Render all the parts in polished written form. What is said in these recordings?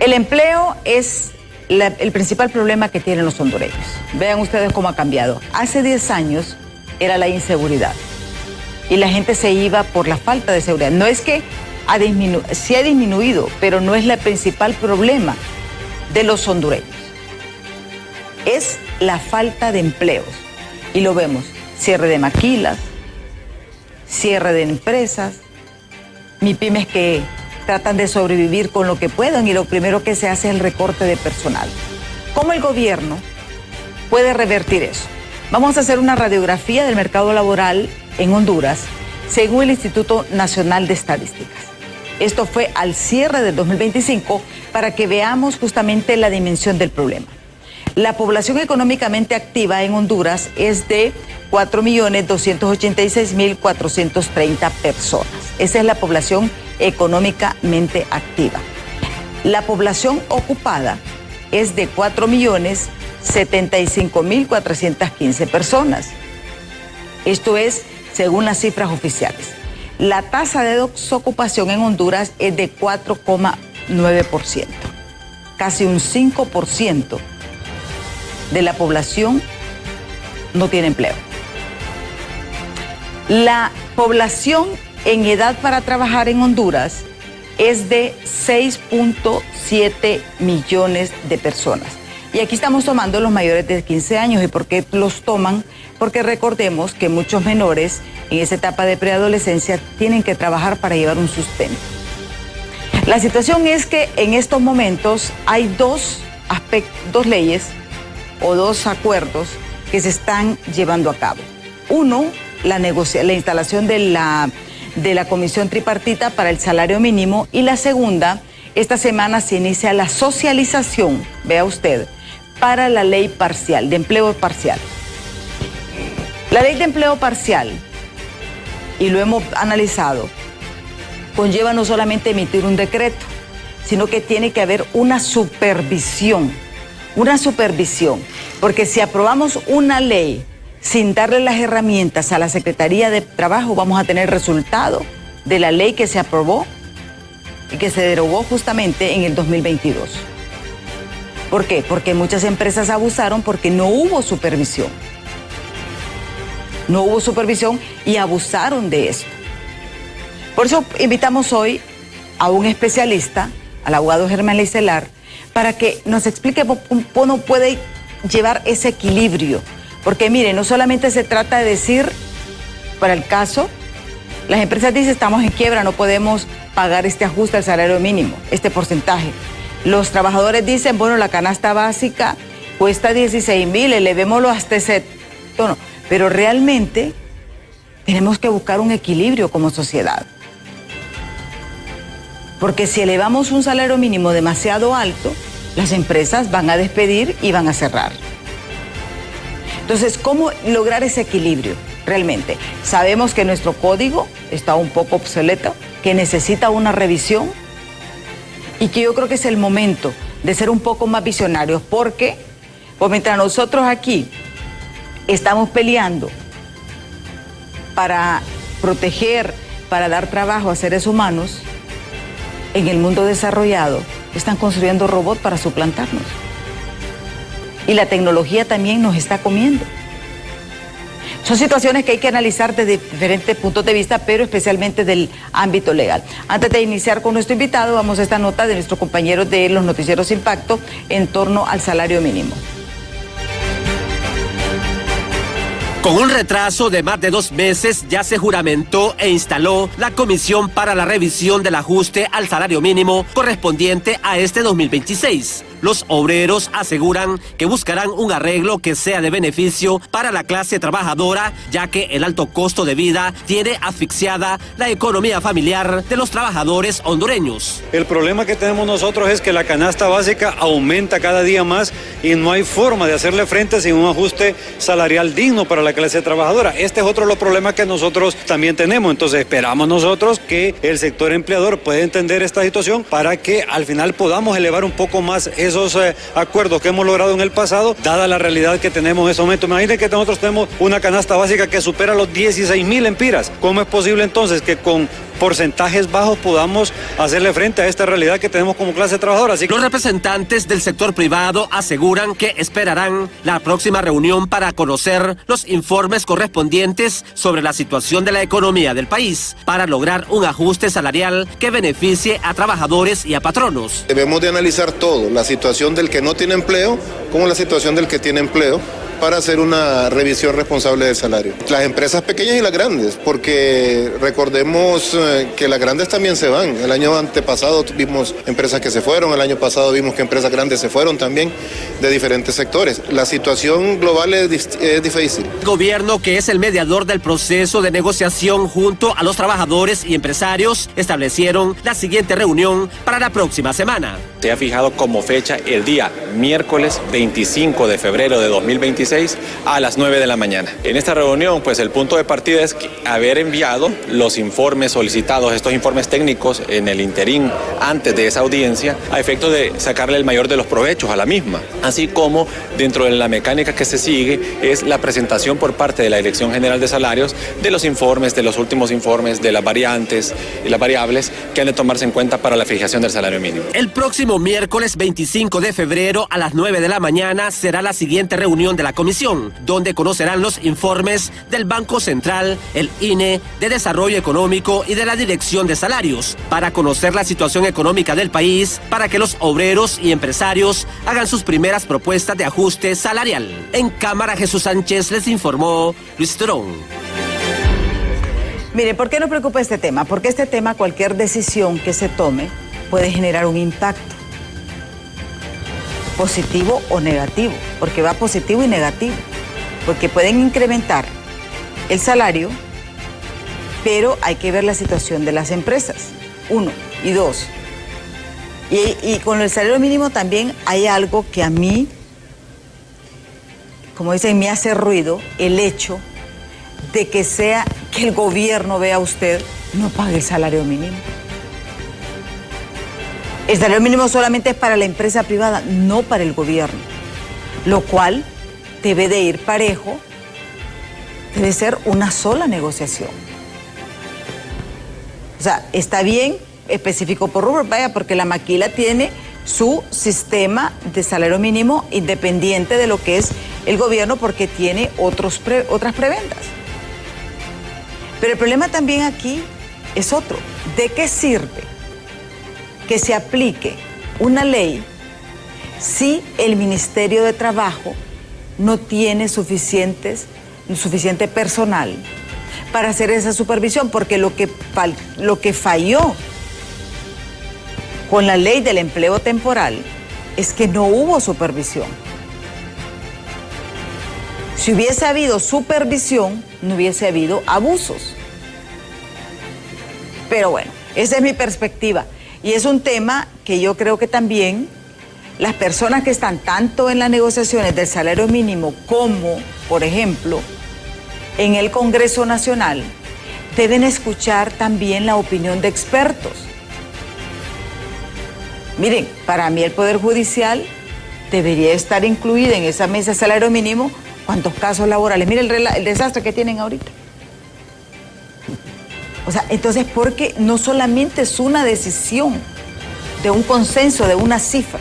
El empleo es el principal problema que tienen los hondureños. Vean ustedes cómo ha cambiado. Hace 10 años era la inseguridad y la gente se iba por la falta de seguridad. No es que sí ha disminuido, pero no es el principal problema de los hondureños. Es la falta de empleos. Y lo vemos, cierre de maquilas, cierre de empresas, MIPYMES que tratan de sobrevivir con lo que puedan y lo primero que se hace es el recorte de personal. ¿Cómo el gobierno puede revertir eso? Vamos a hacer una radiografía del mercado laboral en Honduras según el Instituto Nacional de Estadísticas. Esto fue al cierre del 2025 para que veamos justamente la dimensión del problema. La población económicamente activa en Honduras es de 4.286.430 personas. Esa es la población económicamente activa. La población ocupada es de 4.075.415 personas. Esto es según las cifras oficiales. La tasa de desocupación en Honduras es de 4,9%. Casi un 5% de la población no tiene empleo. La población en edad para trabajar en Honduras es de 6.7 millones de personas. Y aquí estamos tomando los mayores de 15 años. ¿Y por qué los toman? Porque recordemos que muchos menores en esa etapa de preadolescencia tienen que trabajar para llevar un sustento. La situación es que en estos momentos hay dos leyes o dos acuerdos que se están llevando a cabo. Uno, la instalación de la Comisión Tripartita para el Salario Mínimo, y la segunda, esta semana se inicia la socialización, vea usted, para la ley parcial, de empleo parcial. La ley de empleo parcial, y lo hemos analizado, conlleva no solamente emitir un decreto, sino que tiene que haber una supervisión, porque si aprobamos una ley sin darle las herramientas a la Secretaría de Trabajo, vamos a tener resultado de la ley que se aprobó y que se derogó justamente en el 2022. ¿Por qué? Porque muchas empresas abusaron porque no hubo supervisión. No hubo supervisión y abusaron de esto. Por eso invitamos hoy a un especialista, al abogado Germán Leicelar, para que nos explique cómo puede llevar ese equilibrio. Porque mire, no solamente se trata de decir, para el caso, las empresas dicen estamos en quiebra, no podemos pagar este ajuste al salario mínimo, este porcentaje. Los trabajadores dicen, bueno, la canasta básica cuesta 16,000, elevémoslo hasta ese tono. Pero realmente tenemos que buscar un equilibrio como sociedad. Porque si elevamos un salario mínimo demasiado alto, las empresas van a despedir y van a cerrar. Entonces, ¿cómo lograr ese equilibrio realmente? Sabemos que nuestro código está un poco obsoleto, que necesita una revisión y que yo creo que es el momento de ser un poco más visionarios, porque pues mientras nosotros aquí estamos peleando para proteger, para dar trabajo a seres humanos, en el mundo desarrollado están construyendo robots para suplantarnos. Y la tecnología también nos está comiendo. Son situaciones que hay que analizar desde diferentes puntos de vista, pero especialmente del ámbito legal. Antes de iniciar con nuestro invitado, vamos a esta nota de nuestros compañeros de los noticieros Impacto en torno al salario mínimo. Con un retraso de más de 2 meses, ya se juramentó e instaló la Comisión para la Revisión del Ajuste al Salario Mínimo correspondiente a este 2026. Los obreros aseguran que buscarán un arreglo que sea de beneficio para la clase trabajadora, ya que el alto costo de vida tiene asfixiada la economía familiar de los trabajadores hondureños. El problema que tenemos nosotros es que la canasta básica aumenta cada día más y no hay forma de hacerle frente sin un ajuste salarial digno para la clase trabajadora. Este es otro de los problemas que nosotros también tenemos. Entonces esperamos nosotros que el sector empleador pueda entender esta situación para que al final podamos elevar un poco más esos acuerdos que hemos logrado en el pasado, dada la realidad que tenemos en ese momento. Imaginen que nosotros tenemos una canasta básica que supera los 16,000 empiras. ¿Cómo es posible entonces que con porcentajes bajos podamos hacerle frente a esta realidad que tenemos como clase trabajadora. Así que... Los representantes del sector privado aseguran que esperarán la próxima reunión para conocer los informes correspondientes sobre la situación de la economía del país para lograr un ajuste salarial que beneficie a trabajadores y a patronos. Debemos de analizar todo, la situación del que no tiene empleo como la situación del que tiene empleo, para hacer una revisión responsable del salario. Las empresas pequeñas y las grandes, porque recordemos que las grandes también se van. El año antepasado vimos empresas que se fueron, el año pasado vimos que empresas grandes se fueron también de diferentes sectores. La situación global es difícil. El gobierno, que es el mediador del proceso de negociación junto a los trabajadores y empresarios, establecieron la siguiente reunión para la próxima semana. Se ha fijado como fecha el día miércoles 25 de febrero de 2026 a las 9 de la mañana. En esta reunión, pues el punto de partida es haber enviado los informes solicitados, estos informes técnicos en el interín antes de esa audiencia, a efecto de sacarle el mayor de los provechos a la misma. Así como dentro de la mecánica que se sigue es la presentación por parte de la Dirección General de Salarios de los informes, de los últimos informes, de las variantes y las variables que han de tomarse en cuenta para la fijación del salario mínimo. El próximo miércoles 25 de febrero a las 9 de la mañana será la siguiente reunión de la comisión, donde conocerán los informes del Banco Central, el INE, de Desarrollo Económico y de la Dirección de Salarios, para conocer la situación económica del país, para que los obreros y empresarios hagan sus primeras propuestas de ajuste salarial. En cámara, Jesús Sánchez les informó Luis Turón. Mire, ¿por qué nos preocupa este tema? Porque este tema, cualquier decisión que se tome, puede generar un impacto positivo o negativo, porque va positivo y negativo, porque pueden incrementar el salario, pero hay que ver la situación de las empresas, 1, y 2. Y con el salario mínimo también hay algo que a mí, como dicen, me hace ruido, el hecho de que el gobierno vea a usted, no pague el salario mínimo. El salario mínimo solamente es para la empresa privada, no para el gobierno, lo cual debe de ir parejo, debe ser una sola negociación. O sea, está bien, específico por rubro, vaya, porque la maquila tiene su sistema de salario mínimo independiente de lo que es el gobierno, porque tiene otras prebendas. Pero el problema también aquí es otro. ¿De qué sirve que se aplique una ley si el Ministerio de Trabajo no tiene suficiente personal para hacer esa supervisión? Porque lo que falló con la ley del empleo temporal es que no hubo supervisión. Si hubiese habido supervisión, no hubiese habido abusos. Pero bueno, esa es mi perspectiva. Y es un tema que yo creo que también las personas que están tanto en las negociaciones del salario mínimo como, por ejemplo, en el Congreso Nacional, deben escuchar también la opinión de expertos. Miren, para mí el Poder Judicial debería estar incluido en esa mesa de salario mínimo. ¿Cuántos casos laborales? Miren el desastre que tienen ahorita. O sea, entonces, porque no solamente es una decisión de un consenso, de una cifra.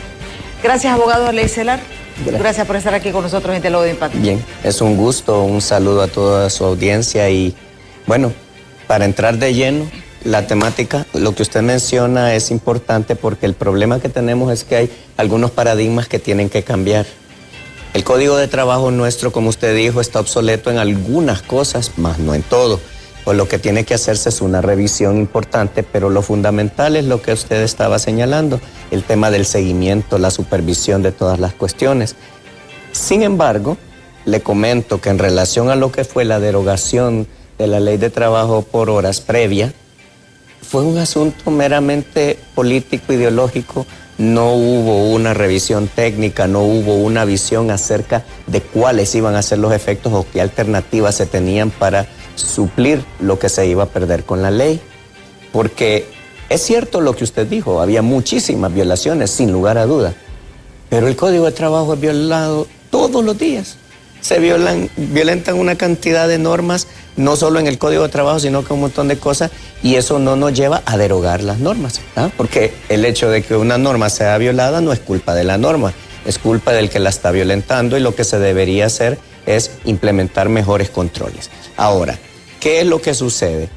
Gracias, abogado Arley Celar. Gracias por estar aquí con nosotros en Diálogo de Impacto. Bien, es un gusto, un saludo a toda su audiencia y, bueno, para entrar de lleno, la temática, lo que usted menciona es importante porque el problema que tenemos es que hay algunos paradigmas que tienen que cambiar. El Código de Trabajo nuestro, como usted dijo, está obsoleto en algunas cosas, más no en todo. Pues lo que tiene que hacerse es una revisión importante, pero lo fundamental es lo que usted estaba señalando, el tema del seguimiento, la supervisión de todas las cuestiones. Sin embargo, le comento que en relación a lo que fue la derogación de la Ley de Trabajo por Horas previa, fue un asunto meramente político, ideológico. No hubo una revisión técnica, no hubo una visión acerca de cuáles iban a ser los efectos o qué alternativas se tenían para suplir lo que se iba a perder con la ley. Porque es cierto lo que usted dijo, había muchísimas violaciones, sin lugar a duda, pero el Código de Trabajo es violado todos los días. se violentan una cantidad de normas, no solo en el Código de Trabajo, sino que un montón de cosas, y eso no nos lleva a derogar las normas, ¿ah? Porque el hecho de que una norma sea violada no es culpa de la norma, es culpa del que la está violentando, y lo que se debería hacer es implementar mejores controles. Ahora, ¿qué es lo que sucede?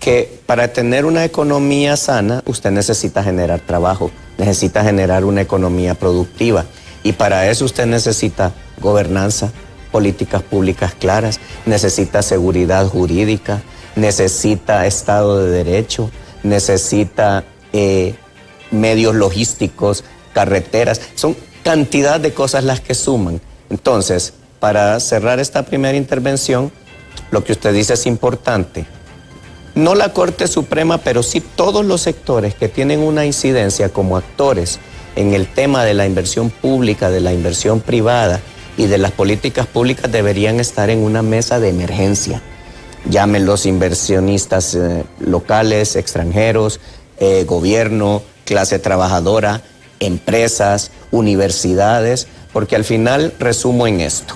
Que para tener una economía sana, usted necesita generar trabajo, necesita generar una economía productiva, y para eso usted necesita gobernanza, políticas públicas claras, necesita seguridad jurídica, necesita Estado de Derecho, necesita medios logísticos, carreteras, son cantidad de cosas las que suman. Entonces, para cerrar esta primera intervención, lo que usted dice es importante. No la Corte Suprema, pero sí todos los sectores que tienen una incidencia como actores en el tema de la inversión pública, de la inversión privada y de las políticas públicas deberían estar en una mesa de emergencia. Llamen los inversionistas locales, extranjeros, gobierno, clase trabajadora, empresas, universidades, porque al final resumo en esto.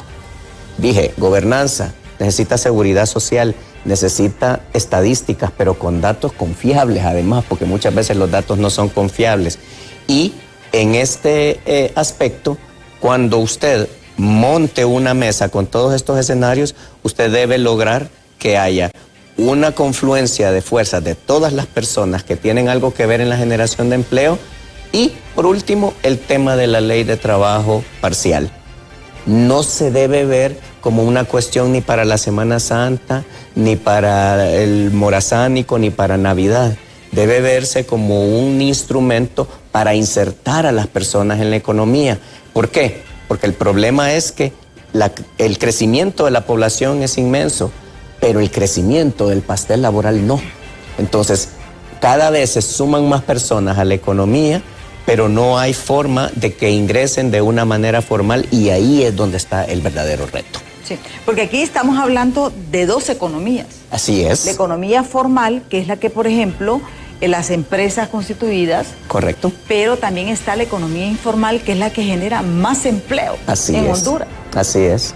Dije, gobernanza, necesita seguridad social, necesita estadísticas, pero con datos confiables además, porque muchas veces los datos no son confiables. Y en este aspecto, cuando usted monte una mesa con todos estos escenarios, usted debe lograr que haya una confluencia de fuerzas de todas las personas que tienen algo que ver en la generación de empleo. Y, por último, el tema de la ley de trabajo parcial. No se debe ver como una cuestión ni para la Semana Santa, ni para el Morazánico, ni para Navidad. Debe verse como un instrumento para insertar a las personas en la economía. ¿Por qué? Porque el problema es que el crecimiento de la población es inmenso, pero el crecimiento del pastel laboral no. Entonces, cada vez se suman más personas a la economía, pero no hay forma de que ingresen de una manera formal, y ahí es donde está el verdadero reto. Sí, porque aquí estamos hablando de dos economías. Así es. La economía formal, que es la que, por ejemplo, las empresas constituidas. Correcto. Pero también está la economía informal, que es la que genera más empleo en Honduras. Así es.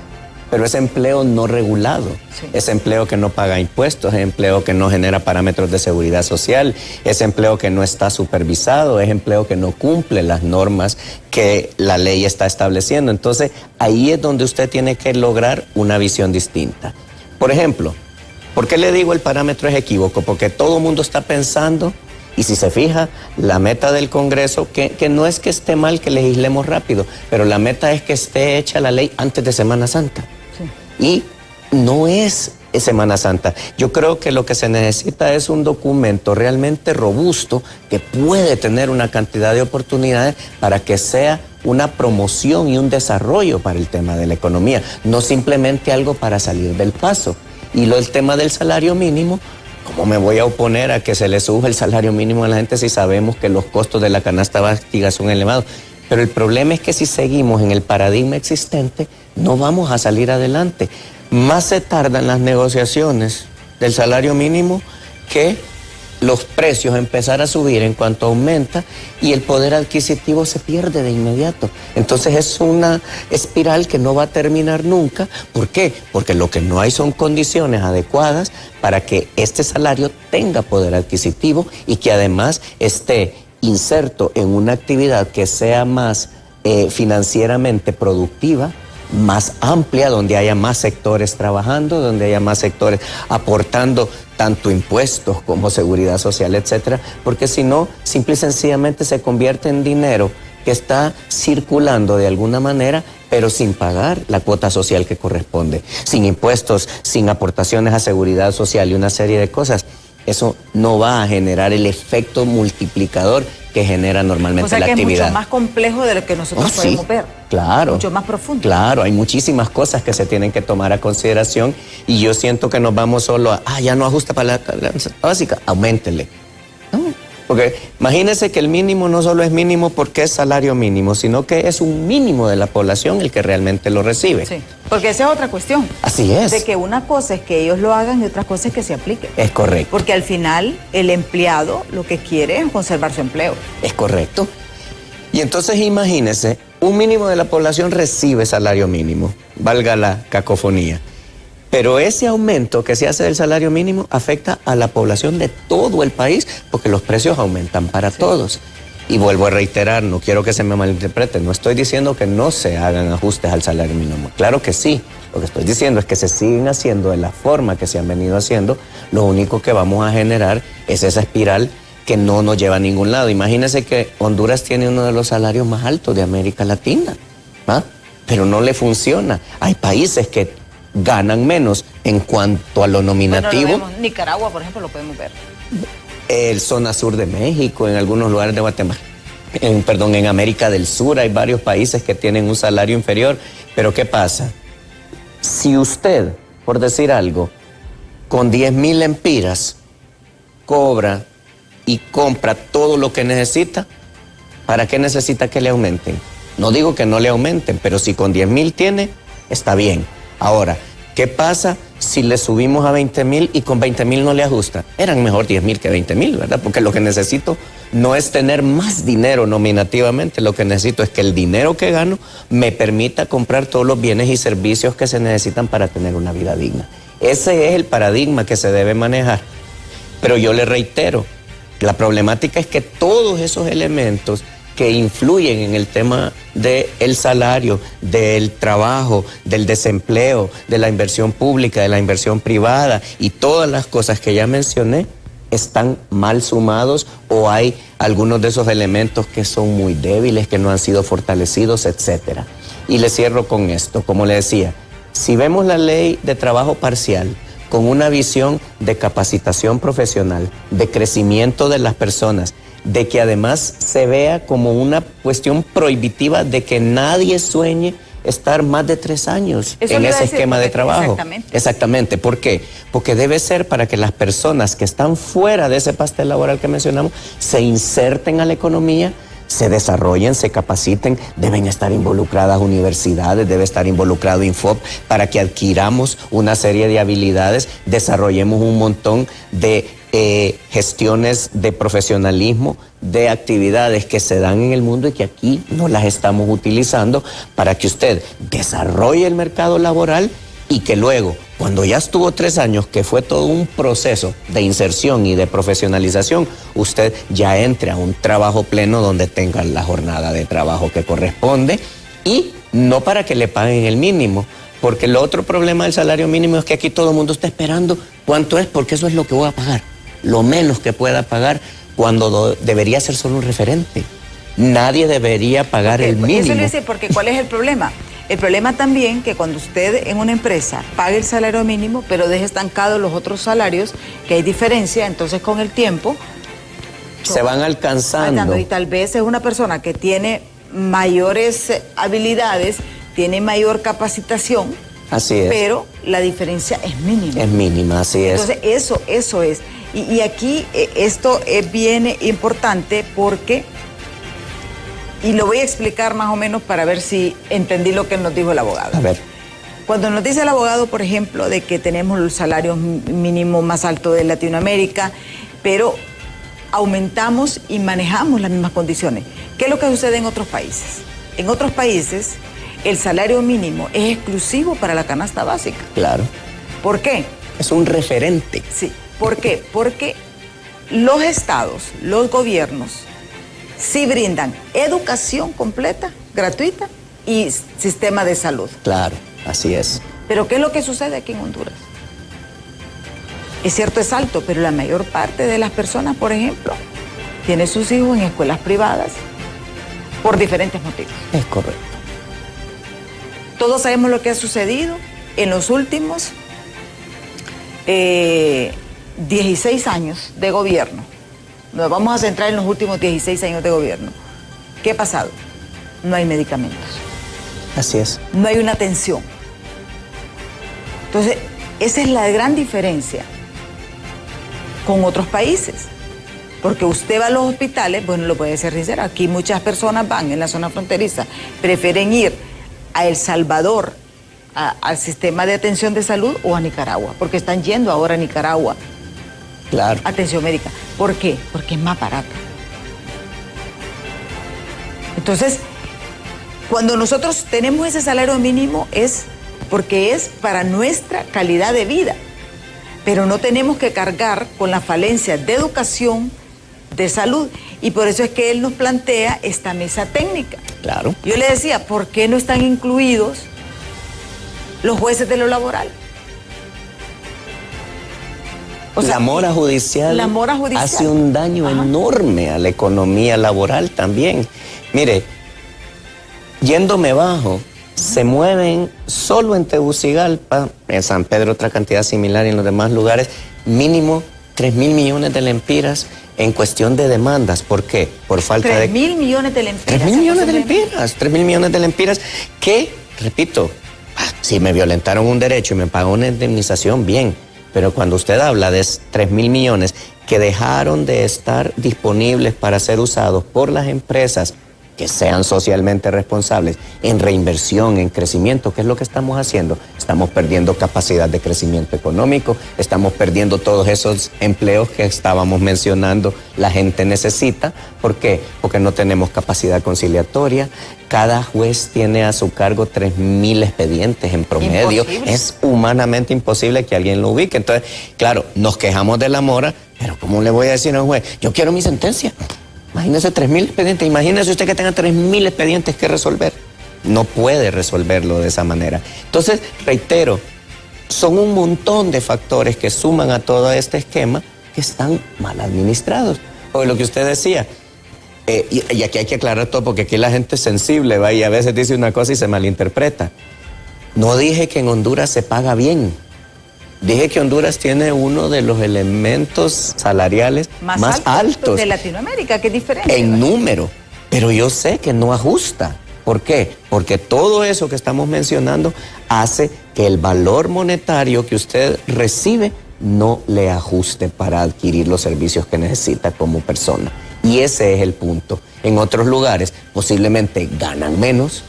Pero es empleo no regulado, sí. Es empleo que no paga impuestos, es empleo que no genera parámetros de seguridad social, es empleo que no está supervisado, es empleo que no cumple las normas que la ley está estableciendo. Entonces, ahí es donde usted tiene que lograr una visión distinta. Por ejemplo, ¿por qué le digo el parámetro es equívoco? Porque todo el mundo está pensando, y si se fija, la meta del Congreso, que no es que esté mal que legislemos rápido, pero la meta es que esté hecha la ley antes de Semana Santa. Sí. Y no es Semana Santa. Yo creo que lo que se necesita es un documento realmente robusto que puede tener una cantidad de oportunidades para que sea una promoción y un desarrollo para el tema de la economía, no simplemente algo para salir del paso. Y el tema del salario mínimo, ¿cómo me voy a oponer a que se le suba el salario mínimo a la gente si sabemos que los costos de la canasta básica son elevados? Pero el problema es que si seguimos en el paradigma existente, no vamos a salir adelante. Más se tardan las negociaciones del salario mínimo que los precios empezar a subir en cuanto aumenta, y el poder adquisitivo se pierde de inmediato. Entonces es una espiral que no va a terminar nunca. ¿Por qué? Porque lo que no hay son condiciones adecuadas para que este salario tenga poder adquisitivo y que además esté inserto en una actividad que sea más financieramente productiva, más amplia, donde haya más sectores trabajando, donde haya más sectores aportando tanto impuestos como seguridad social, etcétera, porque si no, simple y sencillamente se convierte en dinero que está circulando de alguna manera, pero sin pagar la cuota social que corresponde, sin impuestos, sin aportaciones a seguridad social y una serie de cosas. Eso no va a generar el efecto multiplicador que genera normalmente la actividad. O sea que es mucho más complejo de lo que nosotros podemos ver. Claro. Mucho más profundo. Claro, hay muchísimas cosas que se tienen que tomar a consideración, y yo siento que nos vamos solo a, ya no ajusta para la básica, auméntele. No, porque imagínense que el mínimo no solo es mínimo porque es salario mínimo, sino que es un mínimo de la población el que realmente lo recibe. Sí, porque esa es otra cuestión. Así es. De que una cosa es que ellos lo hagan y otra cosa es que se aplique. Es correcto. Porque al final el empleado lo que quiere es conservar su empleo. Es correcto. Y entonces imagínense un mínimo de la población recibe salario mínimo, valga la cacofonía. Pero ese aumento que se hace del salario mínimo afecta a la población de todo el país porque los precios aumentan para todos. Y vuelvo a reiterar, no quiero que se me malinterprete, no estoy diciendo que no se hagan ajustes al salario mínimo. Claro que sí, lo que estoy diciendo es que se siguen haciendo de la forma que se han venido haciendo, lo único que vamos a generar es esa espiral que no nos lleva a ningún lado. Imagínense que Honduras tiene uno de los salarios más altos de América Latina, ¿ah? Pero no le funciona. Hay países que ganan menos en cuanto a lo nominativo. Bueno, lo vemos. Nicaragua, por ejemplo, lo podemos ver. El zona sur de México, en algunos lugares de Guatemala, en América del Sur hay varios países que tienen un salario inferior. Pero ¿qué pasa? Si usted, por decir algo, con 10,000 lempiras cobra y compra todo lo que necesita, ¿para qué necesita que le aumenten? No digo que no le aumenten, pero si con 10,000 tiene, está bien. Ahora, ¿qué pasa si le subimos a 20,000 y con 20,000 no le ajusta? Eran mejor 10,000 que 20,000, ¿verdad? Porque lo que necesito no es tener más dinero nominativamente, lo que necesito es que el dinero que gano me permita comprar todos los bienes y servicios que se necesitan para tener una vida digna. Ese es el paradigma que se debe manejar. Pero yo le reitero, la problemática es que todos esos elementos que influyen en el tema del salario, del trabajo, del desempleo, de la inversión pública, de la inversión privada y todas las cosas que ya mencioné, están mal sumados o hay algunos de esos elementos que son muy débiles, que no han sido fortalecidos, etc. Y le cierro con esto, como le decía, si vemos la ley de trabajo parcial con una visión de capacitación profesional, de crecimiento de las personas, de que además se vea como una cuestión prohibitiva de que nadie sueñe estar más de 3 años en ese esquema de trabajo. Exactamente. ¿Por qué? Porque debe ser para que las personas que están fuera de ese pastel laboral que mencionamos se inserten a la economía, se desarrollen, se capaciten, deben estar involucradas universidades, debe estar involucrado Infop para que adquiramos una serie de habilidades, desarrollemos un montón de gestiones de profesionalismo, de actividades que se dan en el mundo y que aquí no las estamos utilizando para que usted desarrolle el mercado laboral y que luego, cuando ya estuvo 3 años, que fue todo un proceso de inserción y de profesionalización, usted ya entre a un trabajo pleno donde tenga la jornada de trabajo que corresponde y no para que le paguen el mínimo. Porque el otro problema del salario mínimo es que aquí todo el mundo está esperando cuánto es, porque eso es lo que voy a pagar. Lo menos que pueda pagar cuando debería ser solo un referente. Nadie debería pagar el mínimo. Eso le dice, porque ¿cuál es el problema? El problema también que cuando usted en una empresa pague el salario mínimo, pero deje estancados los otros salarios, que hay diferencia, entonces con el tiempo se van alcanzando. Y tal vez es una persona que tiene mayores habilidades, tiene mayor capacitación. Así es. Pero la diferencia es mínima. Es mínima, así es. Entonces eso es. Y aquí esto es bien importante porque, y lo voy a explicar más o menos para ver si entendí lo que nos dijo el abogado. A ver. Cuando nos dice el abogado, por ejemplo, de que tenemos el salario mínimo más alto de Latinoamérica, pero aumentamos y manejamos las mismas condiciones. ¿Qué es lo que sucede en otros países? En otros países, el salario mínimo es exclusivo para la canasta básica. Claro. ¿Por qué? Es un referente. Sí. ¿Por qué? Porque los estados, los gobiernos, sí brindan educación completa, gratuita y sistema de salud. Claro, así es. Pero ¿qué es lo que sucede aquí en Honduras? Es cierto, es alto, pero la mayor parte de las personas, por ejemplo, tiene sus hijos en escuelas privadas por diferentes motivos. Es correcto. Todos sabemos lo que ha sucedido en los últimos 16 años de gobierno. Nos vamos a centrar en los últimos 16 años de gobierno. ¿Qué ha pasado? No hay medicamentos. Así es. No hay una atención. Entonces, esa es la gran diferencia con otros países. Porque usted va a los hospitales, bueno, lo puede ser sincero, aquí muchas personas van en la zona fronteriza, prefieren ir a El Salvador, al sistema de atención de salud o a Nicaragua, porque están yendo ahora a Nicaragua. Claro. Atención médica. ¿Por qué? Porque es más barato. Entonces, Cuando nosotros tenemos ese salario mínimo es porque es para nuestra calidad de vida, pero no tenemos que cargar con las falencias de educación, de salud, y por eso es que él nos plantea esta mesa técnica. Claro. Yo le decía, ¿por qué no están incluidos los jueces de lo laboral? O sea, la mora judicial hace un daño enorme a la economía laboral también. Mire, yéndome bajo, se mueven solo en Tegucigalpa, en San Pedro otra cantidad similar y en los demás lugares, mínimo 3.000 millones de lempiras en cuestión de demandas. ¿Por qué? Por falta de... 3.000 millones de lempiras. 3.000 millones de lempiras, 3.000 millones de lempiras que, repito, si me violentaron un derecho y me pagó una indemnización, bien. Pero cuando usted habla de 3.000 millones que dejaron de estar disponibles para ser usados por las empresas que sean socialmente responsables en reinversión, en crecimiento, ¿qué es lo que estamos haciendo? Estamos perdiendo capacidad de crecimiento económico, estamos perdiendo todos esos empleos que estábamos mencionando, la gente necesita. ¿Por qué? Porque no tenemos capacidad conciliatoria. Cada juez tiene a su cargo 3.000 expedientes en promedio. Imposible. Es humanamente imposible que alguien lo ubique. Entonces, claro, nos quejamos de la mora, pero ¿cómo le voy a decir a un juez? Yo quiero mi sentencia. Imagínese 3.000 expedientes, imagínese usted que tenga 3.000 expedientes que resolver. No puede resolverlo de esa manera. Entonces, reitero, son un montón de factores que suman a todo este esquema que están mal administrados. O lo que usted decía, y aquí hay que aclarar todo porque aquí la gente es sensible, ¿va? Y a veces dice una cosa y se malinterpreta. No dije que en Honduras se paga bien. Dije que Honduras tiene uno de los elementos salariales más altos de Latinoamérica, qué diferente. En número, pero yo sé que no ajusta. ¿Por qué? Porque todo eso que estamos mencionando hace que el valor monetario que usted recibe no le ajuste para adquirir los servicios que necesita como persona. Y ese es el punto. En otros lugares posiblemente ganan menos,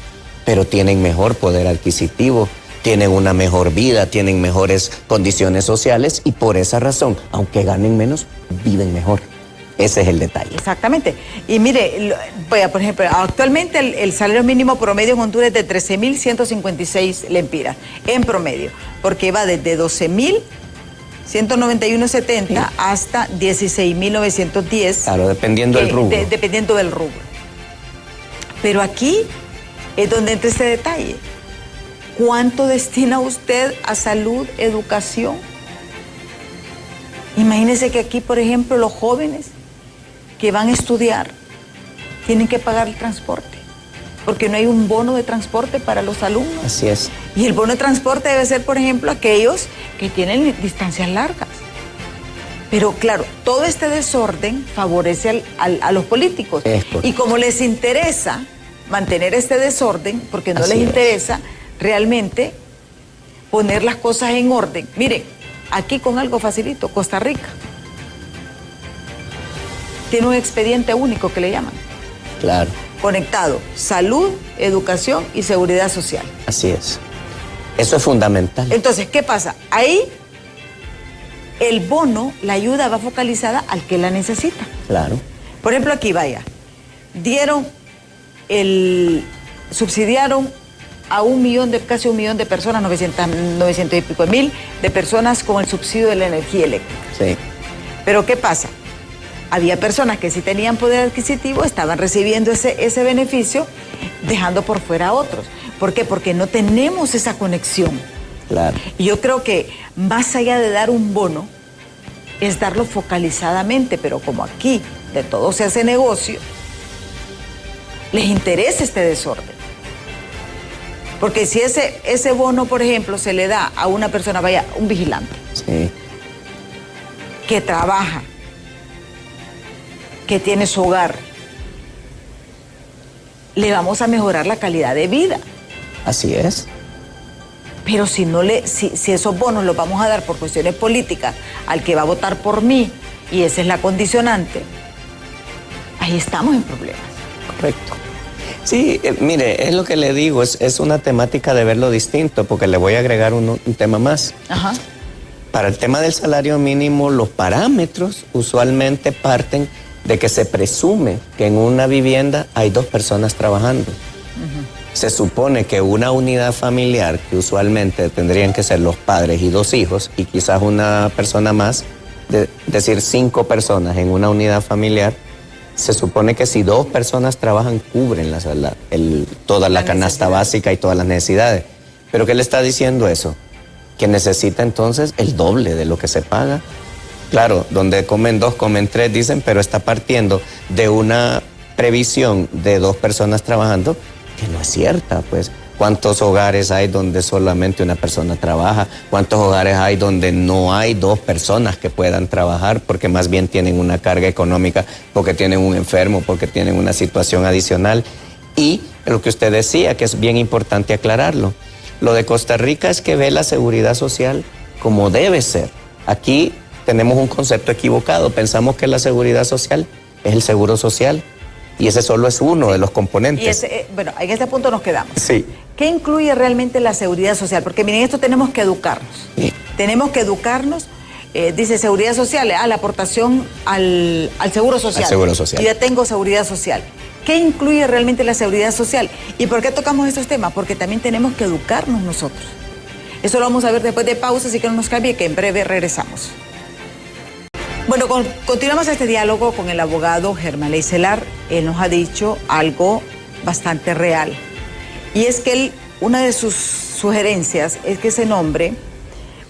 pero tienen mejor poder adquisitivo, tienen una mejor vida, tienen mejores condiciones sociales y por esa razón, aunque ganen menos, viven mejor. Ese es el detalle. Exactamente. Y mire, por ejemplo, actualmente el salario mínimo promedio en Honduras es de 13.156 lempiras, en promedio, porque va desde 12.191.70 sí, hasta 16.910. Claro, dependiendo del rubro. Dependiendo del rubro. Pero aquí es donde entra este detalle. ¿Cuánto destina usted a salud, educación? Imagínese que aquí, por ejemplo, los jóvenes que van a estudiar tienen que pagar el transporte, porque no hay un bono de transporte para los alumnos. Así es. Y el bono de transporte debe ser, por ejemplo, aquellos que tienen distancias largas. Pero claro, todo este desorden favorece a los políticos. Y como les interesa mantener este desorden, porque no les interesa realmente poner las cosas en orden. Miren, aquí con algo facilito, Costa Rica tiene un expediente único que le llaman. Claro. Conectado, salud, educación y seguridad social. Así es. Eso es fundamental. Entonces, ¿qué pasa? Ahí el bono, la ayuda va focalizada al que la necesita. Claro. Por ejemplo, aquí subsidiaron a casi 1 millón de personas, 900 y pico mil de personas con el subsidio de la energía eléctrica. Sí. Pero ¿qué pasa? Había personas que sí tenían poder adquisitivo, estaban recibiendo ese beneficio, dejando por fuera a otros. ¿Por qué? Porque no tenemos esa conexión. Claro. Y yo creo que más allá de dar un bono, es darlo focalizadamente, pero como aquí de todo se hace negocio, les interesa este desorden. Porque si ese bono, por ejemplo, se le da a una persona, un vigilante, sí, que trabaja, que tiene su hogar, le vamos a mejorar la calidad de vida. Así es. Pero si esos bonos los vamos a dar por cuestiones políticas al que va a votar por mí, y esa es la condicionante, ahí estamos en problemas. Correcto. Sí, mire, es lo que le digo, es una temática de verlo distinto, porque le voy a agregar un tema más. Ajá. Para el tema del salario mínimo, los parámetros usualmente parten de que se presume que en una vivienda hay 2 personas trabajando. Se supone que una unidad familiar, que usualmente tendrían que ser los padres y 2 hijos, y quizás una persona más, decir 5 personas en una unidad familiar, se supone que si 2 personas trabajan, cubren toda la canasta básica y todas las necesidades. ¿Pero qué le está diciendo eso? Que necesita entonces el doble de lo que se paga. Claro, donde comen 2, comen 3, dicen, pero está partiendo de una previsión de 2 personas trabajando que no es cierta, pues. ¿Cuántos hogares hay donde solamente una persona trabaja? ¿Cuántos hogares hay donde no hay 2 personas que puedan trabajar porque más bien tienen una carga económica, porque tienen un enfermo, porque tienen una situación adicional? Y lo que usted decía, que es bien importante aclararlo, lo de Costa Rica es que ve la seguridad social como debe ser. Aquí tenemos un concepto equivocado, pensamos que la seguridad social es el seguro social. Y ese solo es uno de los componentes. Bueno, en este punto nos quedamos. Sí. ¿Qué incluye realmente la seguridad social? Porque miren, esto tenemos que educarnos. Sí. Tenemos que educarnos. Dice seguridad social, la aportación al seguro social. Al seguro social. Yo ya tengo seguridad social. ¿Qué incluye realmente la seguridad social? ¿Y por qué tocamos estos temas? Porque también tenemos que educarnos nosotros. Eso lo vamos a ver después de pausa, así que no nos cambie, que en breve regresamos. Bueno, continuamos este diálogo con el abogado Germán Leicelar. Él nos ha dicho algo bastante real. Y es que una de sus sugerencias es que se nombre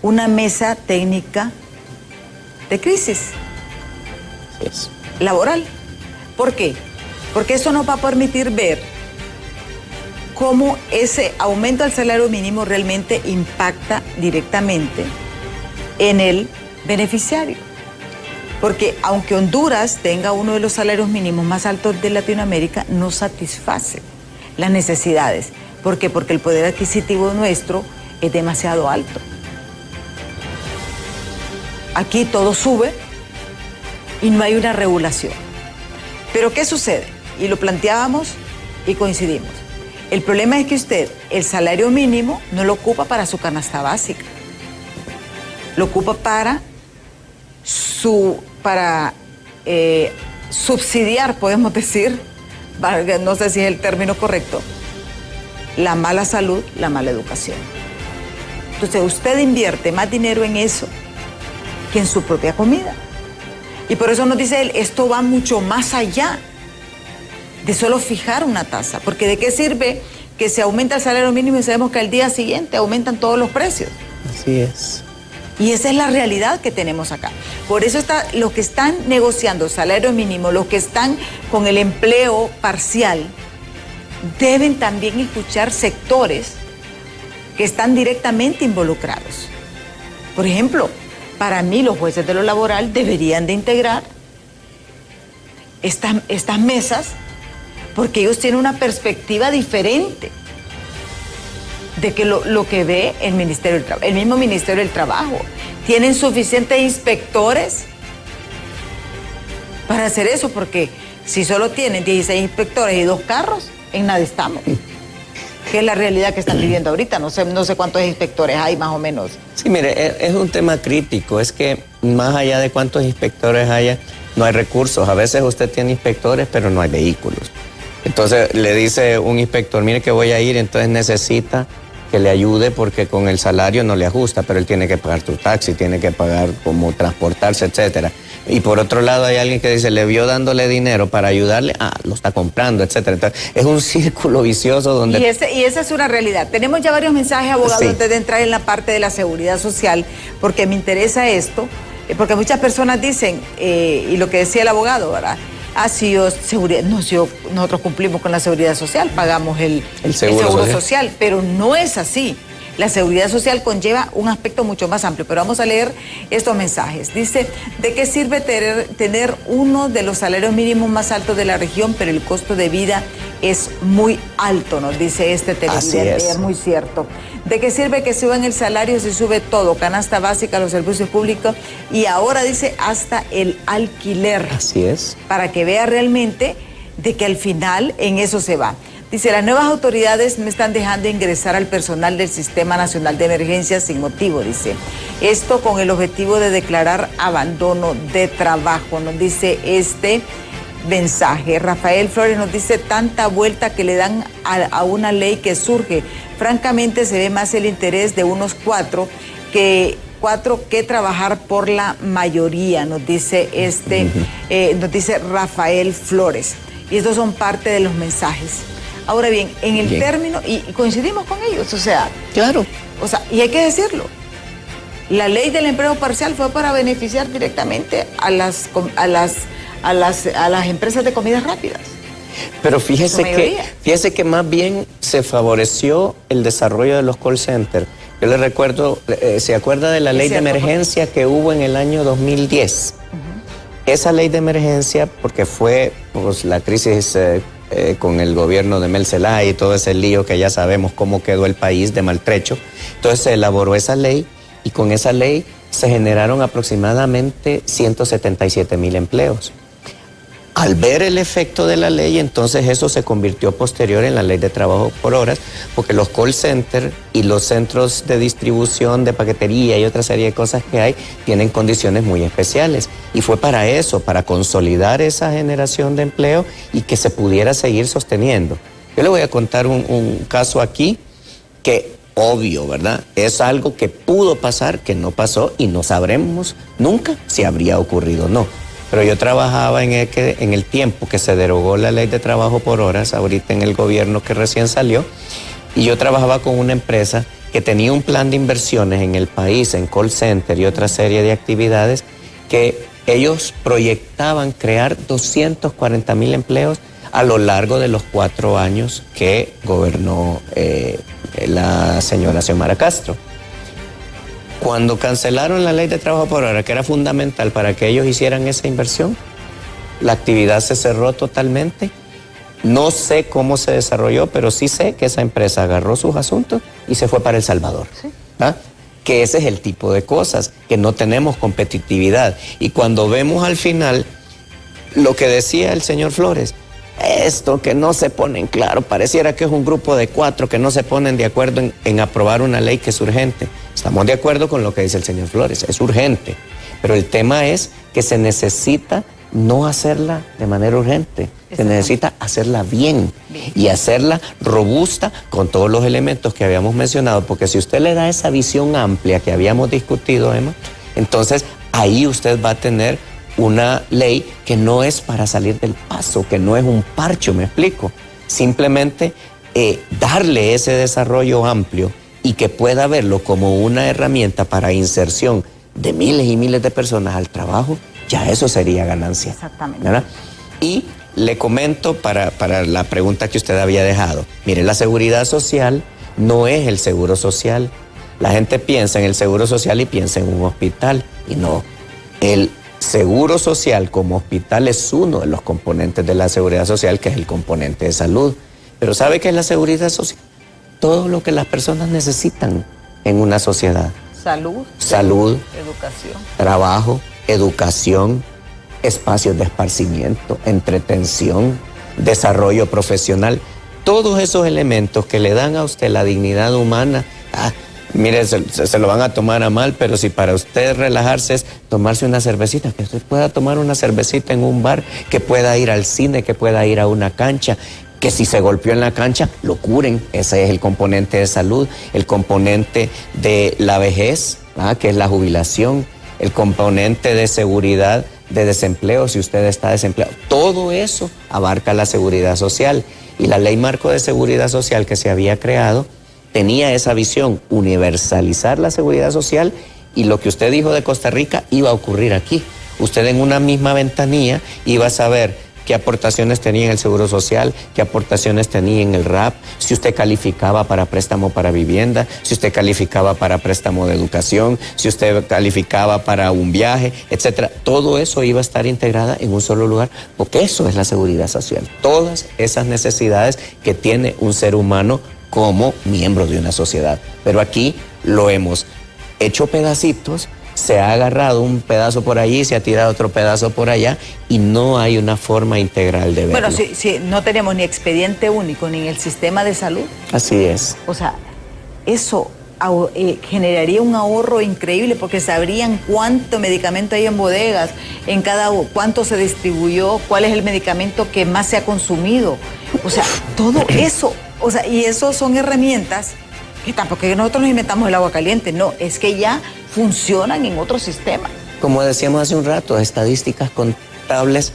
una mesa técnica de crisis laboral. ¿Por qué? Porque eso nos va a permitir ver cómo ese aumento al salario mínimo realmente impacta directamente en el beneficiario. Porque aunque Honduras tenga uno de los salarios mínimos más altos de Latinoamérica, no satisface las necesidades. ¿Por qué? Porque el poder adquisitivo nuestro es demasiado alto. Aquí todo sube y no hay una regulación. Pero ¿qué sucede? Y lo planteábamos y coincidimos. El problema es que usted el salario mínimo no lo ocupa para su canasta básica. Lo ocupa para subsidiar, podemos decir, no sé si es el término correcto, la mala salud, la mala educación. Entonces usted invierte más dinero en eso que en su propia comida. Y por eso nos dice él, esto va mucho más allá de solo fijar una tasa, porque ¿de qué sirve que se aumenta el salario mínimo y sabemos que al día siguiente aumentan todos los precios? Así es. Y esa es la realidad que tenemos acá. Por eso los que están negociando salario mínimo, los que están con el empleo parcial, deben también escuchar sectores que están directamente involucrados. Por ejemplo, para mí los jueces de lo laboral deberían de integrar estas mesas porque ellos tienen una perspectiva diferente de que lo que ve el Ministerio del Trabajo, el mismo Ministerio del Trabajo. ¿Tienen suficientes inspectores para hacer eso? Porque si solo tienen 16 inspectores y 2 carros, en nada estamos. Que es la realidad que están viviendo ahorita. No sé cuántos inspectores hay más o menos. Sí, mire, es un tema crítico. Es que más allá de cuántos inspectores haya, no hay recursos. A veces usted tiene inspectores, pero no hay vehículos. Entonces le dice un inspector, mire que voy a ir, entonces necesita que le ayude porque con el salario no le ajusta, pero él tiene que pagar su taxi, tiene que pagar cómo transportarse, etcétera. Y por otro lado hay alguien que dice, le vio dándole dinero para ayudarle, lo está comprando, etcétera. Entonces, es un círculo vicioso donde... Y esa es una realidad. Tenemos ya varios mensajes, abogado, sí, antes de entrar en la parte de la seguridad social, porque me interesa esto, porque muchas personas dicen, y lo que decía el abogado, ¿verdad? Nosotros cumplimos con la seguridad social, pagamos el seguro social, pero no es así. La seguridad social conlleva un aspecto mucho más amplio, pero vamos a leer estos mensajes. Dice, ¿de qué sirve tener uno de los salarios mínimos más altos de la región, pero el costo de vida es muy alto? Nos dice este televidente, es muy cierto. ¿De qué sirve que suban el salario si sube todo? Canasta básica, los servicios públicos y ahora dice hasta el alquiler. Así es. Para que vea realmente de que al final en eso se va. Dice, las nuevas autoridades no están dejando ingresar al personal del Sistema Nacional de Emergencias sin motivo, dice. Esto con el objetivo de declarar abandono de trabajo, nos dice este mensaje. Rafael Flores nos dice: tanta vuelta que le dan a una ley que surge. Francamente se ve más el interés de unos cuatro que trabajar por la mayoría, nos dice nos dice Rafael Flores. Y estos son parte de los mensajes. Ahora bien, en el término, y coincidimos con ellos, o sea, claro. O sea, y hay que decirlo, la ley del empleo parcial fue para beneficiar directamente a las empresas de comidas rápidas. Pero fíjese que más bien se favoreció el desarrollo de los call centers. Yo le recuerdo, ¿se acuerda de la ley de emergencia que hubo en el año 2010? Esa ley de emergencia, porque fue pues, la crisis con el gobierno de Mel Zelaya y todo ese lío que ya sabemos cómo quedó el país de maltrecho. Entonces se elaboró esa ley y con esa ley se generaron aproximadamente 177,000 empleos. Al ver el efecto de la ley, entonces eso se convirtió posterior en la ley de trabajo por horas, porque los call centers y los centros de distribución de paquetería y otra serie de cosas que hay, tienen condiciones muy especiales. Y fue para eso, para consolidar esa generación de empleo y que se pudiera seguir sosteniendo. Yo le voy a contar un caso aquí que, obvio, ¿verdad? Es algo que pudo pasar, que no pasó y no sabremos nunca si habría ocurrido o no. Pero yo trabajaba en el tiempo que se derogó la ley de trabajo por horas, ahorita en el gobierno que recién salió, y yo trabajaba con una empresa que tenía un plan de inversiones en el país, en call center y otra serie de actividades, que ellos proyectaban crear 240,000 empleos a lo largo de los 4 años que gobernó la señora Xiomara Castro. Cuando cancelaron la ley de trabajo por hora, que era fundamental para que ellos hicieran esa inversión, la actividad se cerró totalmente. No sé cómo se desarrolló, pero sí sé que esa empresa agarró sus asuntos y se fue para El Salvador. Sí. ¿Ah? Que ese es el tipo de cosas, que no tenemos competitividad. Y cuando vemos al final lo que decía el señor Flores, esto que no se ponen claro, pareciera que es un grupo de 4 que no se ponen de acuerdo en aprobar una ley que es urgente. Estamos de acuerdo con lo que dice el señor Flores, es urgente, pero el tema es que se necesita no hacerla de manera urgente, se necesita hacerla bien y hacerla robusta con todos los elementos que habíamos mencionado, porque si usted le da esa visión amplia que habíamos discutido, Emma, entonces ahí usted va a tener una ley que no es para salir del paso, que no es un parche, me explico. Simplemente darle ese desarrollo amplio y que pueda verlo como una herramienta para inserción de miles y miles de personas al trabajo, ya eso sería ganancia. Exactamente. ¿Verdad? Y le comento para la pregunta que usted había dejado. Mire, la seguridad social no es el seguro social. La gente piensa en el seguro social y piensa en un hospital, y no. El seguro social como hospital es uno de los componentes de la seguridad social, que es el componente de salud. Pero ¿sabe qué es la seguridad social? Todo lo que las personas necesitan en una sociedad. Salud, educación, trabajo, educación, espacios de esparcimiento, entretención, desarrollo profesional. Todos esos elementos que le dan a usted la dignidad humana. Mire, se lo van a tomar a mal, pero si para usted relajarse es tomarse una cervecita, que usted pueda tomar una cervecita en un bar, que pueda ir al cine, que pueda ir a una cancha, que si se golpeó en la cancha, lo curen. Ese es el componente de salud, el componente de la vejez, que es la jubilación, el componente de seguridad de desempleo, si usted está desempleado. Todo eso abarca la seguridad social. Y la Ley Marco de Seguridad Social que se había creado tenía esa visión, universalizar la seguridad social, y lo que usted dijo de Costa Rica iba a ocurrir aquí. Usted en una misma ventanilla iba a saber qué aportaciones tenía en el Seguro Social, qué aportaciones tenía en el RAP, si usted calificaba para préstamo para vivienda, si usted calificaba para préstamo de educación, si usted calificaba para un viaje, etcétera. Todo eso iba a estar integrada en un solo lugar, porque eso es la seguridad social. Todas esas necesidades que tiene un ser humano como miembro de una sociedad. Pero aquí lo hemos hecho pedacitos, se ha agarrado un pedazo por allí, se ha tirado otro pedazo por allá, y no hay una forma integral de verlo. Bueno, sí, no tenemos ni expediente único ni en el sistema de salud. Así es. O sea, eso generaría un ahorro increíble porque sabrían cuánto medicamento hay en bodegas, cuánto se distribuyó, cuál es el medicamento que más se ha consumido. O sea, todo eso, y eso son herramientas que tampoco que nosotros nos inventamos el agua caliente, no, es que ya funcionan en otros sistemas. Como decíamos hace un rato, estadísticas contables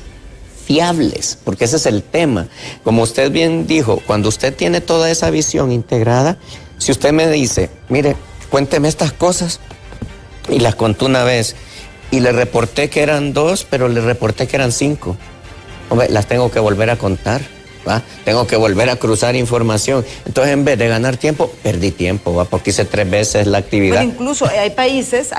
fiables, porque ese es el tema. Como usted bien dijo, cuando usted tiene toda esa visión integrada, si usted me dice, mire, cuénteme estas cosas, y las contó una vez, y le reporté que eran 2, pero le reporté que eran 5. Hombre, las tengo que volver a contar, ¿va? Tengo que volver a cruzar información. Entonces, en vez de ganar tiempo, perdí tiempo, ¿va? Porque hice 3 veces la actividad. Pero incluso hay países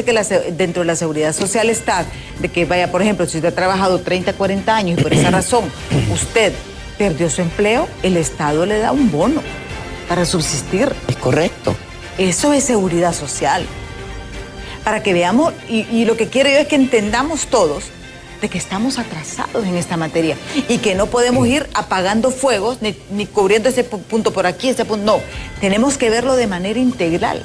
que dentro de la seguridad social está, de que vaya, por ejemplo, si usted ha trabajado 30, 40 años y por esa razón usted perdió su empleo, el Estado le da un bono para subsistir. Es correcto. Eso es seguridad social. Para que veamos, y lo que quiero yo es que entendamos todos de que estamos atrasados en esta materia y que no podemos ir apagando fuegos ni cubriendo ese punto por aquí, ese punto. No, tenemos que verlo de manera integral.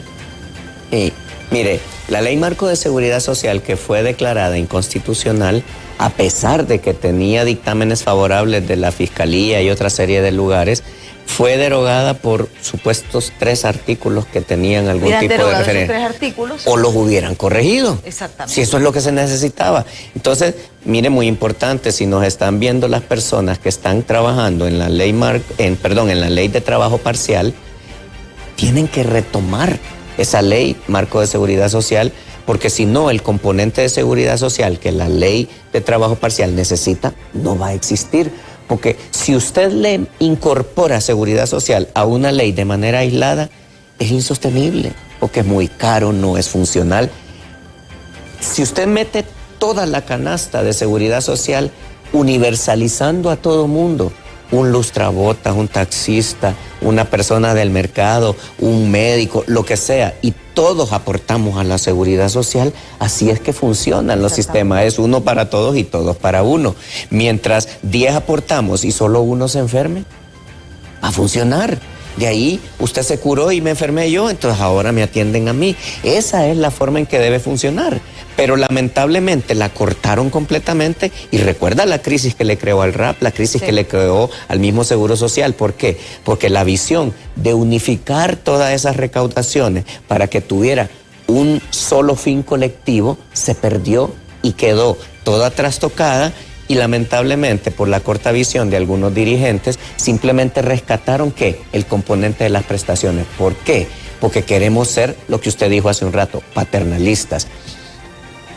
Mire, la Ley Marco de Seguridad Social, que fue declarada inconstitucional, a pesar de que tenía dictámenes favorables de la Fiscalía y otra serie de lugares, fue derogada por supuestos 3 artículos que tenían algún tipo de referencia. 3 artículos. O los hubieran corregido. Exactamente. Si eso es lo que se necesitaba. Entonces, mire, muy importante, si nos están viendo las personas que están trabajando en la ley en la ley de trabajo parcial, tienen que retomar esa ley Marco de Seguridad Social, porque si no, el componente de seguridad social que la ley de trabajo parcial necesita, no va a existir. Porque si usted le incorpora seguridad social a una ley de manera aislada, es insostenible, porque es muy caro, no es funcional. Si usted mete toda la canasta de seguridad social, universalizando a todo mundo, un lustrabotas, un taxista, una persona del mercado, un médico, lo que sea, y todos aportamos a la seguridad social, así es que funcionan los sistemas, es uno para todos y todos para uno. Mientras 10 aportamos y solo uno se enferme, va a funcionar. De ahí usted se curó y me enfermé yo, entonces ahora me atienden a mí. Esa es la forma en que debe funcionar. Pero lamentablemente la cortaron completamente y recuerda la crisis que le creó al RAP, la crisis que le creó al mismo Seguro Social. ¿Por qué? Porque la visión de unificar todas esas recaudaciones para que tuviera un solo fin colectivo se perdió y quedó toda trastocada. Y lamentablemente, por la corta visión de algunos dirigentes, simplemente rescataron ¿qué? El componente de las prestaciones. ¿Por qué? Porque queremos ser, lo que usted dijo hace un rato, paternalistas.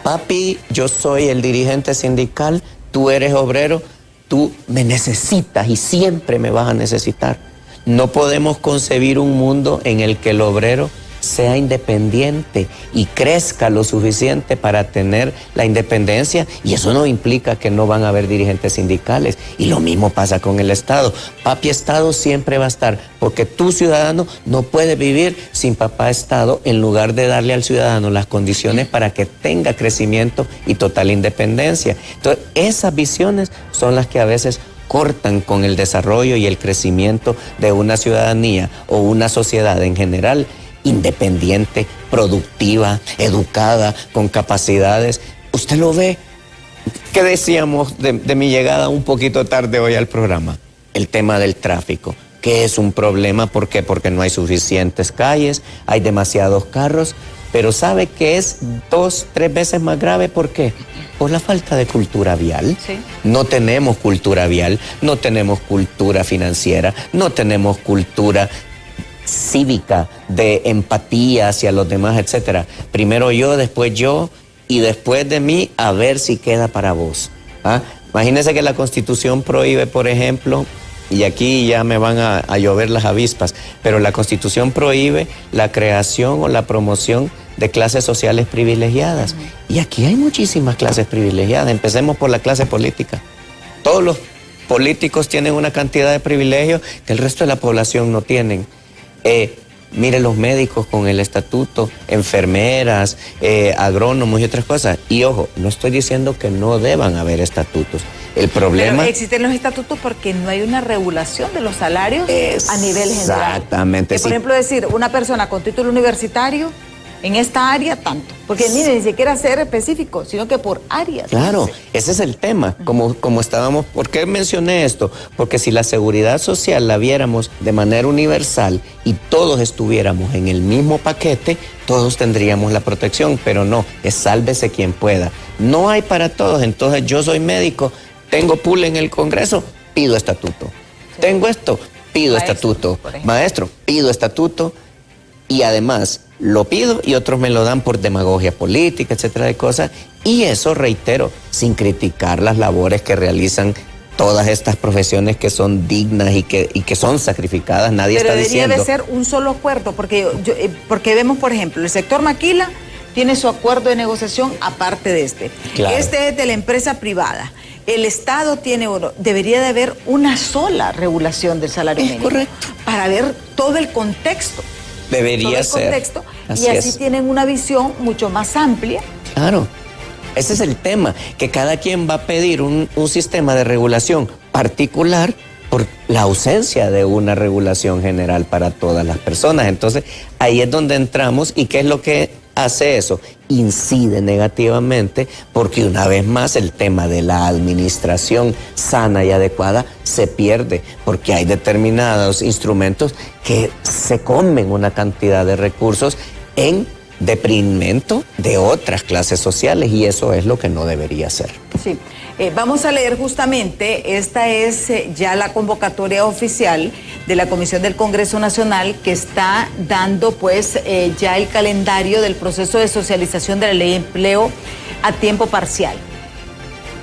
Papi, yo soy el dirigente sindical, tú eres obrero, tú me necesitas y siempre me vas a necesitar. No podemos concebir un mundo en el que el obrero sea independiente y crezca lo suficiente para tener la independencia, y eso no implica que no van a haber dirigentes sindicales, y lo mismo pasa con el Estado. Papi Estado siempre va a estar, porque tu ciudadano no puede vivir sin papá Estado, en lugar de darle al ciudadano las condiciones para que tenga crecimiento y total independencia. Entonces, esas visiones son las que a veces cortan con el desarrollo y el crecimiento de una ciudadanía o una sociedad en general, independiente, productiva, educada, con capacidades. Usted lo ve. ¿Qué decíamos de mi llegada un poquito tarde hoy al programa? El tema del tráfico, que es un problema. ¿Por qué? Porque no hay suficientes calles, hay demasiados carros, pero ¿sabe que es 2, 3 veces más grave? ¿Por qué? Por la falta de cultura vial. Sí. No tenemos cultura vial, no tenemos cultura financiera, no tenemos cultura cívica, de empatía hacia los demás, etcétera. Primero yo, después yo, y después de mí, a ver si queda para vos. ¿Ah? Imagínense que la Constitución prohíbe, por ejemplo, y aquí ya me van a llover las avispas, pero la Constitución prohíbe la creación o la promoción de clases sociales privilegiadas. Y aquí hay muchísimas clases privilegiadas. Empecemos por la clase política. Todos los políticos tienen una cantidad de privilegios que el resto de la población no tienen. Mire los médicos con el estatuto, enfermeras, agrónomos y otras cosas. Y ojo, no estoy diciendo que no deban haber estatutos. El problema... Pero existen los estatutos porque no hay una regulación de los salarios a nivel general. Exactamente. Por ejemplo, decir, una persona con título universitario en esta área, tanto. Porque mire, ni siquiera ser específico, sino que por áreas. Claro, ese es el tema. Como estábamos... ¿Por qué mencioné esto? Porque si la seguridad social la viéramos de manera universal y todos estuviéramos en el mismo paquete, todos tendríamos la protección, pero no, es sálvese quien pueda. No hay para todos, entonces yo soy médico, tengo pool en el Congreso, pido estatuto. Sí. Tengo esto, pido estatuto. Maestro, pido estatuto. Y además lo pido y otros me lo dan por demagogia política, etcétera, de cosas. Y eso, reitero, sin criticar las labores que realizan todas estas profesiones que son dignas y que son sacrificadas. Nadie está diciendo... Pero debería de ser un solo acuerdo, porque vemos, por ejemplo, el sector maquila tiene su acuerdo de negociación aparte de este. Claro. Este es de la empresa privada. El Estado tiene uno. Debería de haber una sola regulación del salario mínimo. Correcto. Para ver todo el contexto. Debería ser. Y así tienen una visión mucho más amplia. Claro. Ese es el tema, que cada quien va a pedir un sistema de regulación particular por la ausencia de una regulación general para todas las personas. Entonces, ahí es donde entramos. ¿Y qué es lo que hace eso? Incide negativamente, porque una vez más el tema de la administración sana y adecuada se pierde, porque hay determinados instrumentos que se comen una cantidad de recursos en detrimento de otras clases sociales, y eso es lo que no debería ser. Sí. Vamos a leer justamente, esta es ya la convocatoria oficial de la Comisión del Congreso Nacional, que está dando pues ya el calendario del proceso de socialización de la ley de empleo a tiempo parcial.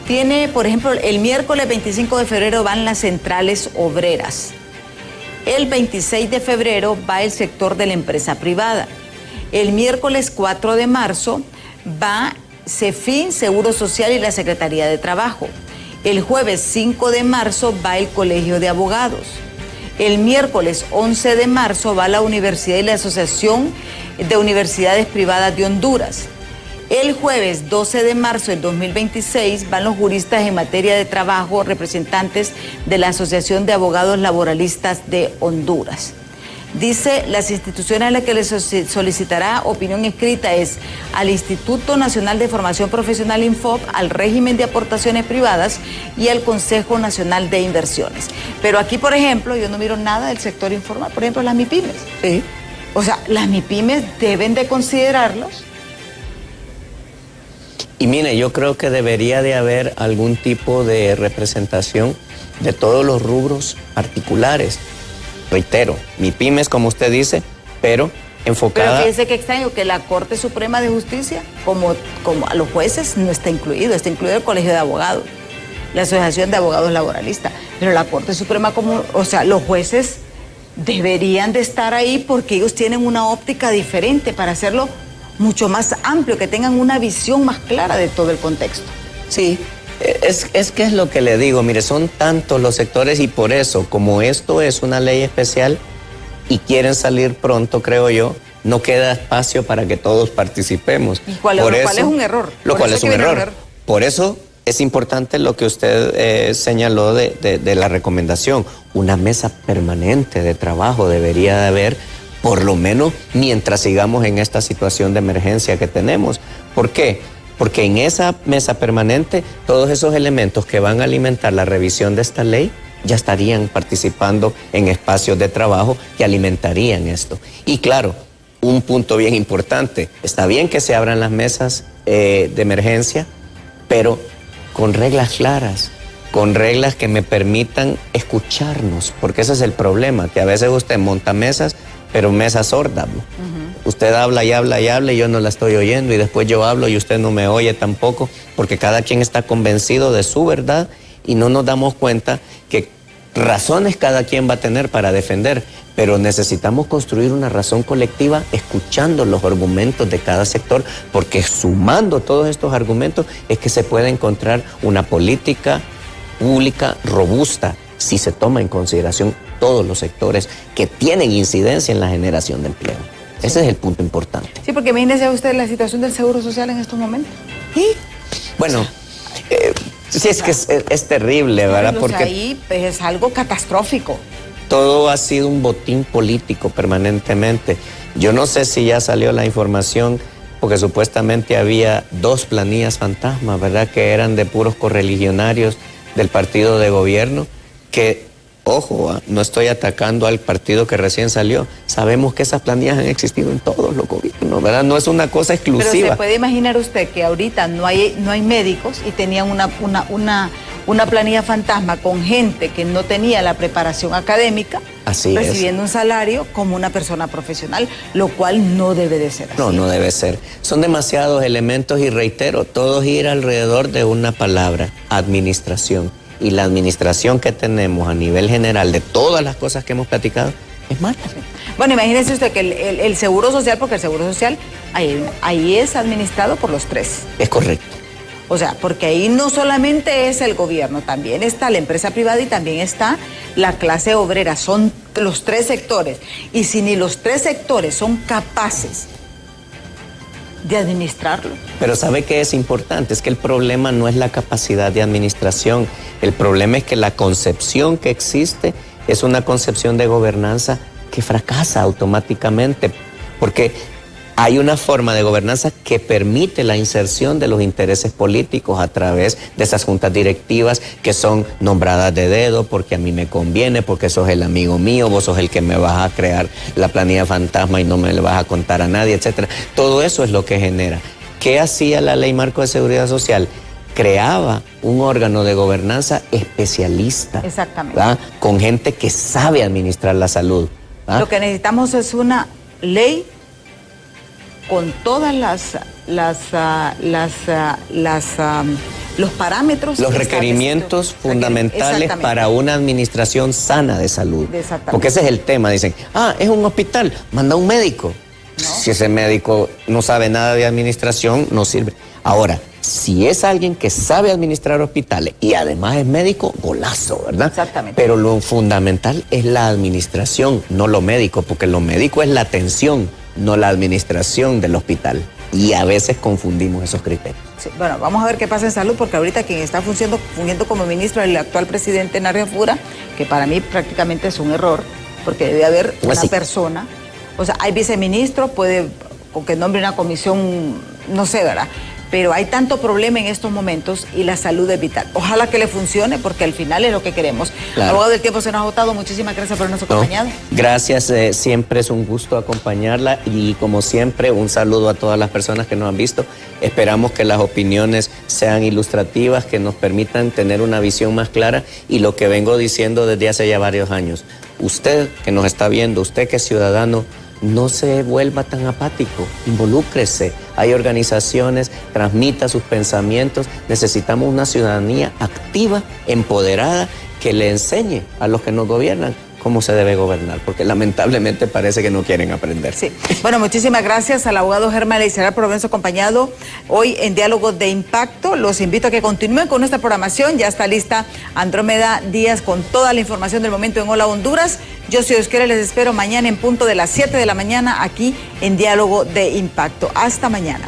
Tiene, por ejemplo, el miércoles 25 de febrero van las centrales obreras. El 26 de febrero va el sector de la empresa privada. El miércoles 4 de marzo va CEFIN, Seguro Social y la Secretaría de Trabajo. El jueves 5 de marzo va el Colegio de Abogados. El miércoles 11 de marzo va la Universidad y la Asociación de Universidades Privadas de Honduras. El jueves 12 de marzo del 2026 van los juristas en materia de trabajo, representantes de la Asociación de Abogados Laboralistas de Honduras. Dice, las instituciones a las que les solicitará opinión escrita es al Instituto Nacional de Formación Profesional INFOP, al régimen de aportaciones privadas y al Consejo Nacional de Inversiones. Pero aquí, por ejemplo, yo no miro nada del sector informal, por ejemplo, las MIPYMES. Sí. O sea, las MIPYMES deben de considerarlos. Y mire, yo creo que debería de haber algún tipo de representación de todos los rubros particulares. Reitero, MIPYMES, como usted dice, pero enfocada... Pero fíjese qué extraño que la Corte Suprema de Justicia, como a los jueces, no está incluido el Colegio de Abogados, la Asociación de Abogados Laboralistas, pero la Corte Suprema, los jueces deberían de estar ahí porque ellos tienen una óptica diferente para hacerlo mucho más amplio, que tengan una visión más clara de todo el contexto. Sí. Es que es lo que le digo, mire, son tantos los sectores y por eso, como esto es una ley especial y quieren salir pronto, creo yo, no queda espacio para que todos participemos. Lo cual es un error. Lo cual es un error. Por eso es importante lo que usted señaló de la recomendación. Una mesa permanente de trabajo debería de haber, por lo menos mientras sigamos en esta situación de emergencia que tenemos. ¿Por qué? Porque en esa mesa permanente, todos esos elementos que van a alimentar la revisión de esta ley ya estarían participando en espacios de trabajo que alimentarían esto. Y claro, un punto bien importante, está bien que se abran las mesas de emergencia, pero con reglas claras, con reglas que me permitan escucharnos, porque ese es el problema, que a veces usted monta mesas, pero mesas sordas. Usted habla y habla y habla y yo no la estoy oyendo, y después yo hablo y usted no me oye tampoco, porque cada quien está convencido de su verdad y no nos damos cuenta que razones cada quien va a tener para defender, pero necesitamos construir una razón colectiva escuchando los argumentos de cada sector, porque sumando todos estos argumentos es que se puede encontrar una política pública robusta si se toma en consideración todos los sectores que tienen incidencia en la generación de empleo. Ese es el punto importante. Sí, porque imagínese usted la situación del Seguro Social en estos momentos. ¿Sí? Bueno, sí, es que es terrible, ¿verdad? Porque ahí pues, es algo catastrófico. Todo ha sido un botín político permanentemente. Yo no sé si ya salió la información, porque supuestamente había 2 planillas fantasmas, ¿verdad? Que eran de puros correligionarios del partido de gobierno, que, ojo, no estoy atacando al partido que recién salió. Sabemos que esas planillas han existido en todos los gobiernos, ¿verdad? No es una cosa exclusiva. Pero se puede imaginar usted que ahorita no hay médicos y tenían una planilla fantasma con gente que no tenía la preparación académica, recibiendo un salario como una persona profesional, lo cual no debe de ser así. No, no debe ser. Son demasiados elementos y reitero, todos gira alrededor de una palabra: administración. Y la administración que tenemos a nivel general de todas las cosas que hemos platicado es mala. Bueno, imagínese usted que el Seguro Social, porque el Seguro Social ahí es administrado por los 3. Es correcto. O sea, porque ahí no solamente es el gobierno, también está la empresa privada y también está la clase obrera. Son los 3 sectores. Y si ni los 3 sectores son capaces de administrarlo. Pero ¿sabe qué es importante? Es que el problema no es la capacidad de administración. El problema es que la concepción que existe es una concepción de gobernanza que fracasa automáticamente, porque hay una forma de gobernanza que permite la inserción de los intereses políticos a través de esas juntas directivas que son nombradas de dedo porque a mí me conviene, porque sos el amigo mío, vos sos el que me vas a crear la planilla fantasma y no me le vas a contar a nadie, etcétera. Todo eso es lo que genera. ¿Qué hacía la Ley Marco de Seguridad Social? Creaba un órgano de gobernanza especialista. Exactamente. ¿Verdad? Con gente que sabe administrar la salud. ¿Verdad? Lo que necesitamos es una ley con todas los parámetros, los requerimientos fundamentales para una administración sana de salud. Porque ese es el tema. Dicen, es un hospital, manda un médico. ¿No? Si ese médico no sabe nada de administración, no sirve. Ahora, si es alguien que sabe administrar hospitales y además es médico, golazo, ¿verdad? Exactamente. Pero lo fundamental es la administración, no lo médico, porque lo médico es la atención, no la administración del hospital. Y a veces confundimos esos criterios. Sí, bueno, vamos a ver qué pasa en salud, porque ahorita quien está fungiendo como ministro es el actual presidente Nario Fura, que para mí prácticamente es un error, porque debe haber una persona, o sea, hay viceministro, puede, con que nombre una comisión, no sé, ¿verdad? Pero hay tanto problema en estos momentos y la salud es vital. Ojalá que le funcione, porque al final es lo que queremos. Claro. Abogado, del tiempo se nos ha agotado. Muchísimas gracias por habernos acompañado. Gracias, siempre es un gusto acompañarla y como siempre un saludo a todas las personas que nos han visto. Esperamos que las opiniones sean ilustrativas, que nos permitan tener una visión más clara y lo que vengo diciendo desde hace ya varios años. Usted que nos está viendo, usted que es ciudadano, no se vuelva tan apático, involúcrese. Hay organizaciones, transmita sus pensamientos. Necesitamos una ciudadanía activa, empoderada, que le enseñe a los que nos gobiernan cómo se debe gobernar, porque lamentablemente parece que no quieren aprender. Sí. Bueno, muchísimas gracias al abogado Germán Leicerar por habernos acompañado hoy en Diálogos de Impacto. Los invito a que continúen con nuestra programación. Ya está lista Andrómeda Díaz con toda la información del momento en Hola Honduras. Yo soy Oscar, les espero mañana en punto de las 7 de la mañana aquí en Diálogo de Impacto. Hasta mañana.